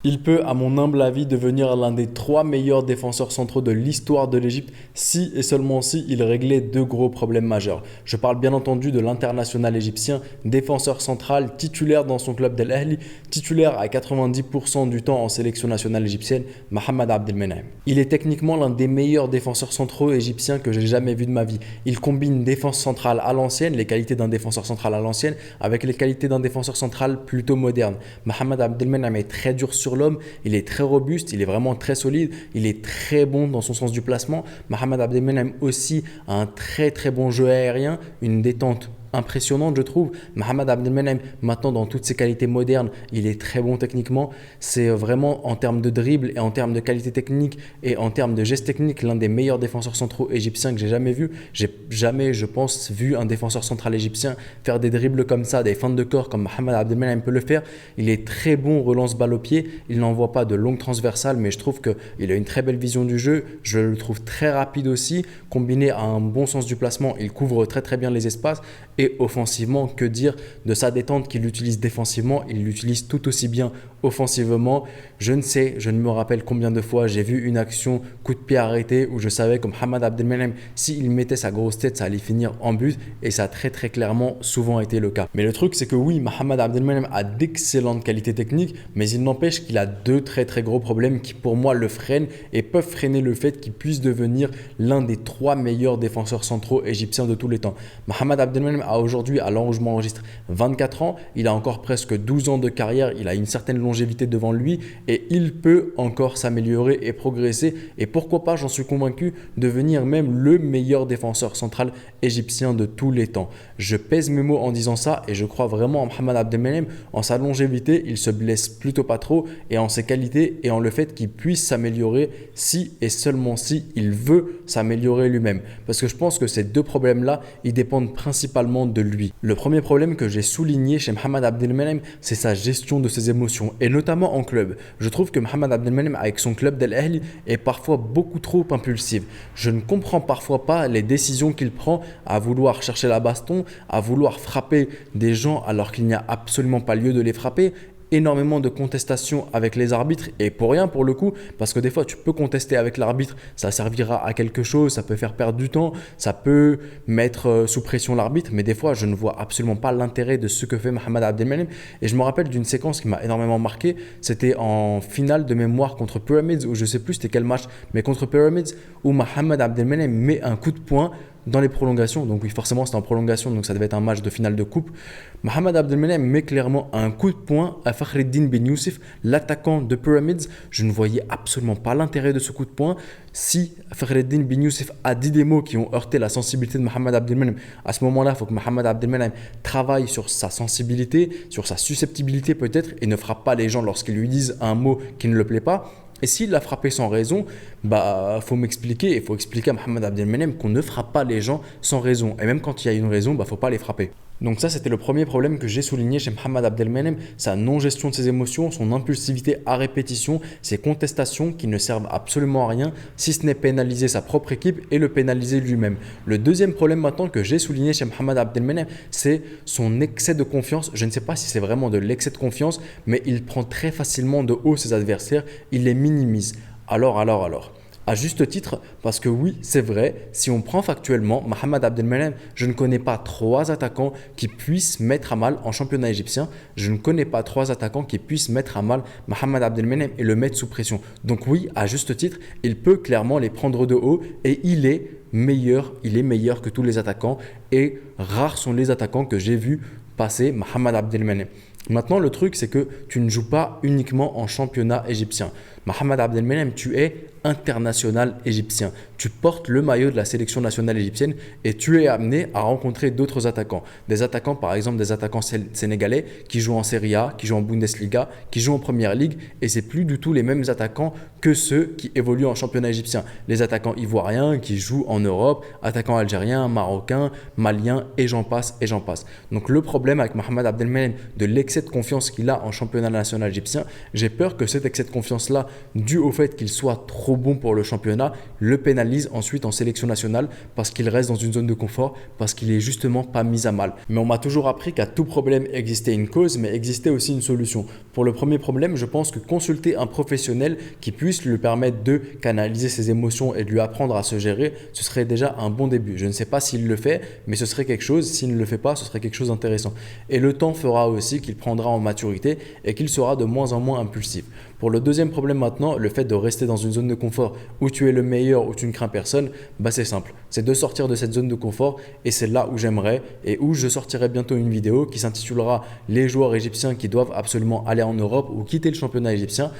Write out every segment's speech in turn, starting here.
Il peut, à mon humble avis, devenir l'un des 3 meilleurs défenseurs centraux de l'histoire de l'Égypte si et seulement si il réglait deux gros problèmes majeurs. Je parle bien entendu de l'international égyptien, défenseur central, titulaire dans son club d'Al Ahly, titulaire à 90% du temps en sélection nationale égyptienne, Mohamed Abdelmenem. Il est techniquement l'un des meilleurs défenseurs centraux égyptiens que j'ai jamais vu de ma vie. Il combine défense centrale à l'ancienne, les qualités d'un défenseur central à l'ancienne, avec les qualités d'un défenseur central plutôt moderne. Mohamed Abdelmenem est très dur sur l'homme, il est très robuste, il est vraiment très solide, il est très bon dans son sens du placement. Mohamed Abdelmenem aussi a un très très bon jeu aérien, une détente impressionnante je trouve. Mohamed Abdelmenem maintenant dans toutes ses qualités modernes, il est très bon techniquement. C'est vraiment en termes de dribble et en termes de qualité technique et en termes de gestes techniques l'un des meilleurs défenseurs centraux égyptiens que j'ai jamais vu. J'ai jamais je pense vu un défenseur central égyptien faire des dribbles comme ça, des feintes de corps comme Mohamed Abdelmenem peut le faire. Il est très bon relance balle au pied, il n'envoie pas de longues transversales mais je trouve qu'il a une très belle vision du jeu. Je le trouve très rapide aussi, combiné à un bon sens du placement, il couvre très très bien les espaces. Et offensivement, que dire de sa détente qu'il utilise défensivement, il l'utilise tout aussi bien offensivement. Je ne sais, je ne me rappelle combien de fois j'ai vu une action coup de pied arrêté où je savais que Mohamed Abdelmenem, s'il mettait sa grosse tête, ça allait finir en but et ça a très très clairement souvent été le cas. Mais le truc c'est que oui, Mohamed Abdelmenem a d'excellentes qualités techniques, mais il n'empêche qu'il a deux très très gros problèmes qui pour moi le freinent et peuvent freiner le fait qu'il puisse devenir l'un des 3 meilleurs défenseurs centraux égyptiens de tous les temps. Mohamed Abdelmenem a aujourd'hui, à l'heure où je m'enregistre, 24 ans. Il a encore presque 12 ans de carrière. Il a une certaine longévité devant lui et il peut encore s'améliorer et progresser. Et pourquoi pas, j'en suis convaincu, devenir même le meilleur défenseur central égyptien de tous les temps. Je pèse mes mots en disant ça et je crois vraiment en Mohamed Abdelmenem, en sa longévité. Il se blesse plutôt pas trop et en ses qualités et en le fait qu'il puisse s'améliorer si et seulement si il veut s'améliorer lui-même. Parce que je pense que ces deux problèmes-là, ils dépendent principalement de lui. Le premier problème que j'ai souligné chez Mohamed Abdelmenem, c'est sa gestion de ses émotions et notamment en club. Je trouve que Mohamed Abdelmenem avec son club d'Al Ahly est parfois beaucoup trop impulsif. Je ne comprends parfois pas les décisions qu'il prend à vouloir chercher la baston, à vouloir frapper des gens alors qu'il n'y a absolument pas lieu de les frapper. Énormément de contestations avec les arbitres et pour rien pour le coup parce que des fois tu peux contester avec l'arbitre, ça servira à quelque chose, ça peut faire perdre du temps, ça peut mettre sous pression l'arbitre, mais des fois je ne vois absolument pas l'intérêt de ce que fait Mohamed Abdelmenem. Et je me rappelle d'une séquence qui m'a énormément marqué, c'était en finale de mémoire contre Pyramids ou je sais plus c'était quel match, mais contre Pyramids où Mohamed Abdelmenem met un coup de poing dans les prolongations. Donc oui, forcément c'était en prolongation, donc ça devait être un match de finale de coupe. Mohamed Abdelmenem met clairement un coup de poing à Fakhreddine Ben Youssef, l'attaquant de Pyramids. Je ne voyais absolument pas l'intérêt de ce coup de poing. Si Fakhreddine Ben Youssef a dit des mots qui ont heurté la sensibilité de Mohamed Abdelmenem, à ce moment-là, il faut que Mohamed Abdelmenem travaille sur sa sensibilité, sur sa susceptibilité peut-être, et ne frappe pas les gens lorsqu'ils lui disent un mot qui ne le plaît pas. Et s'il l'a frappé sans raison, faut m'expliquer et faut expliquer à Mohamed Abdelmenem qu'on ne frappe pas les gens sans raison. Et même quand il y a une raison, faut pas les frapper. Donc ça, c'était le premier problème que j'ai souligné chez Mohamed Abdelmenem, sa non-gestion de ses émotions, son impulsivité à répétition, ses contestations qui ne servent absolument à rien, si ce n'est pénaliser sa propre équipe et le pénaliser lui-même. Le deuxième problème maintenant que j'ai souligné chez Mohamed Abdelmenem, c'est son excès de confiance. Je ne sais pas si c'est vraiment de l'excès de confiance, mais il prend très facilement de haut ses adversaires, il les minimise. Alors. À juste titre, parce que oui, c'est vrai, si on prend factuellement Mohamed Abdelmenem, je ne connais pas 3 attaquants qui puissent mettre à mal en championnat égyptien. Je ne connais pas 3 attaquants qui puissent mettre à mal Mohamed Abdelmenem et le mettre sous pression. Donc oui, à juste titre, il peut clairement les prendre de haut et il est meilleur que tous les attaquants et rares sont les attaquants que j'ai vus passer Mohamed Abdelmenem. Maintenant, le truc, c'est que tu ne joues pas uniquement en championnat égyptien. Mohamed Abdelmenem, tu es international égyptien. Tu portes le maillot de la sélection nationale égyptienne et tu es amené à rencontrer d'autres attaquants. Des attaquants, par exemple, des attaquants sénégalais qui jouent en Serie A, qui jouent en Bundesliga, qui jouent en Première Ligue et c'est plus du tout les mêmes attaquants que ceux qui évoluent en championnat égyptien. Les attaquants ivoiriens qui jouent en Europe, attaquants algériens, marocains, maliens et j'en passe et j'en passe. Donc le problème avec Mohamed Abdelmenem de l'excès de confiance qu'il a en championnat national égyptien, j'ai peur que cet excès de confiance-là, dû au fait qu'il soit trop bon pour le championnat, le pénalise ensuite en sélection nationale parce qu'il reste dans une zone de confort, parce qu'il est justement pas mis à mal. Mais on m'a toujours appris qu'à tout problème existait une cause, mais existait aussi une solution. Pour le premier problème, je pense que consulter un professionnel qui puisse lui permettre de canaliser ses émotions et de lui apprendre à se gérer, ce serait déjà un bon début. Je ne sais pas s'il le fait, mais ce serait quelque chose. S'il ne le fait pas, ce serait quelque chose d'intéressant. Et le temps fera aussi qu'il prendra en maturité et qu'il sera de moins en moins impulsif. Pour le deuxième problème maintenant, le fait de rester dans une zone de confort où tu es le meilleur, où tu ne crains personne, bah c'est simple. C'est de sortir de cette zone de confort et c'est là où j'aimerais et où je sortirai bientôt une vidéo qui s'intitulera Les joueurs égyptiens qui doivent absolument aller en Europe ou quitter le championnat égyptien.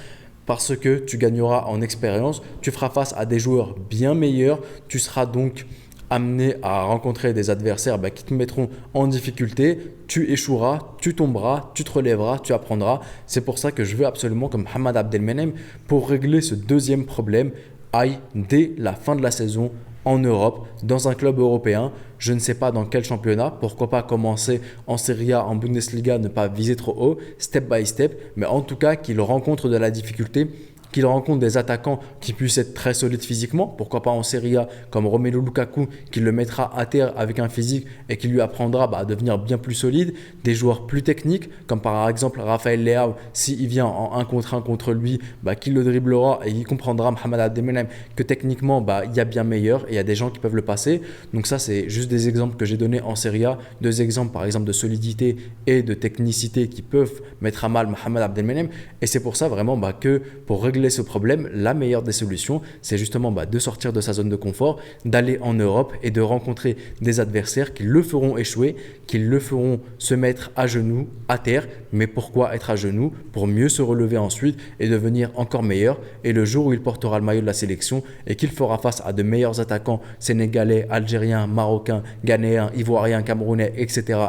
Parce que tu gagneras en expérience, tu feras face à des joueurs bien meilleurs, tu seras donc amené à rencontrer des adversaires qui te mettront en difficulté, tu échoueras, tu tomberas, tu te relèveras, tu apprendras. C'est pour ça que je veux absolument que Mohamed Abdelmenem, pour régler ce deuxième problème, aille dès la fin de la saison en Europe, dans un club européen. Je ne sais pas dans quel championnat, pourquoi pas commencer en Serie A, en Bundesliga, ne pas viser trop haut, step by step, mais en tout cas qu'il rencontre de la difficulté, qu'il rencontre des attaquants qui puissent être très solides physiquement, pourquoi pas en Serie A comme Romelu Lukaku qui le mettra à terre avec un physique et qui lui apprendra à devenir bien plus solide, des joueurs plus techniques comme par exemple Raphaël Leao, s'il vient en 1 contre 1 contre lui, qui le dribblera et il comprendra Mohamed Abdelmenem que techniquement il y a bien meilleur et il y a des gens qui peuvent le passer. Donc ça c'est juste des exemples que j'ai donnés en Serie A, deux exemples par exemple de solidité et de technicité qui peuvent mettre à mal Mohamed Abdelmenem et c'est pour ça vraiment que pour régler ce problème, la meilleure des solutions, c'est justement de sortir de sa zone de confort, d'aller en Europe et de rencontrer des adversaires qui le feront échouer, qui le feront se mettre à genoux, à terre. Mais pourquoi être à genoux? Pour mieux se relever ensuite et devenir encore meilleur. Et le jour où il portera le maillot de la sélection et qu'il fera face à de meilleurs attaquants sénégalais, algériens, marocains, ghanéens, ivoiriens, camerounais, etc.,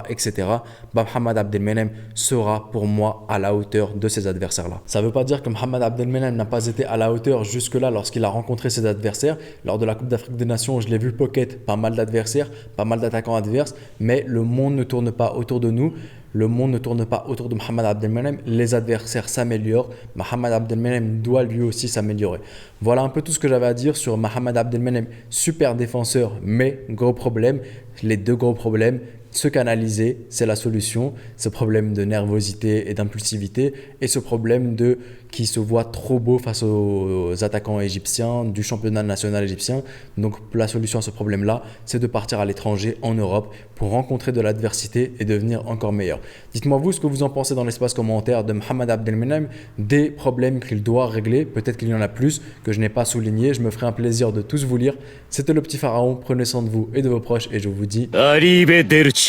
Mohamed Abdelmenem sera pour moi à la hauteur de ces adversaires-là. Ça ne veut pas dire que Mohamed Abdelmenem n'a pas été à la hauteur jusque-là lorsqu'il a rencontré ses adversaires. Lors de la Coupe d'Afrique des Nations, je l'ai vu pocket pas mal d'adversaires, pas mal d'attaquants adverses, mais le monde ne tourne pas autour de nous. Le monde ne tourne pas autour de Mohamed Abdelmenem. Les adversaires s'améliorent. Mohamed Abdelmenem doit lui aussi s'améliorer. Voilà un peu tout ce que j'avais à dire sur Mohamed Abdelmenem. Super défenseur, mais gros problème. Les deux gros problèmes. Se canaliser, c'est la solution. Ce problème de nervosité et d'impulsivité et ce problème qui se voit trop beau face aux attaquants égyptiens du championnat national égyptien. Donc la solution à ce problème-là, c'est de partir à l'étranger, en Europe, pour rencontrer de l'adversité et devenir encore meilleur. Dites-moi vous ce que vous en pensez dans l'espace commentaire de Mohamed Abdelmenem, des problèmes qu'il doit régler. Peut-être qu'il y en a plus que je n'ai pas souligné. Je me ferai un plaisir de tous vous lire. C'était le petit pharaon. Prenez soin de vous et de vos proches et je vous dis... Arrivederci.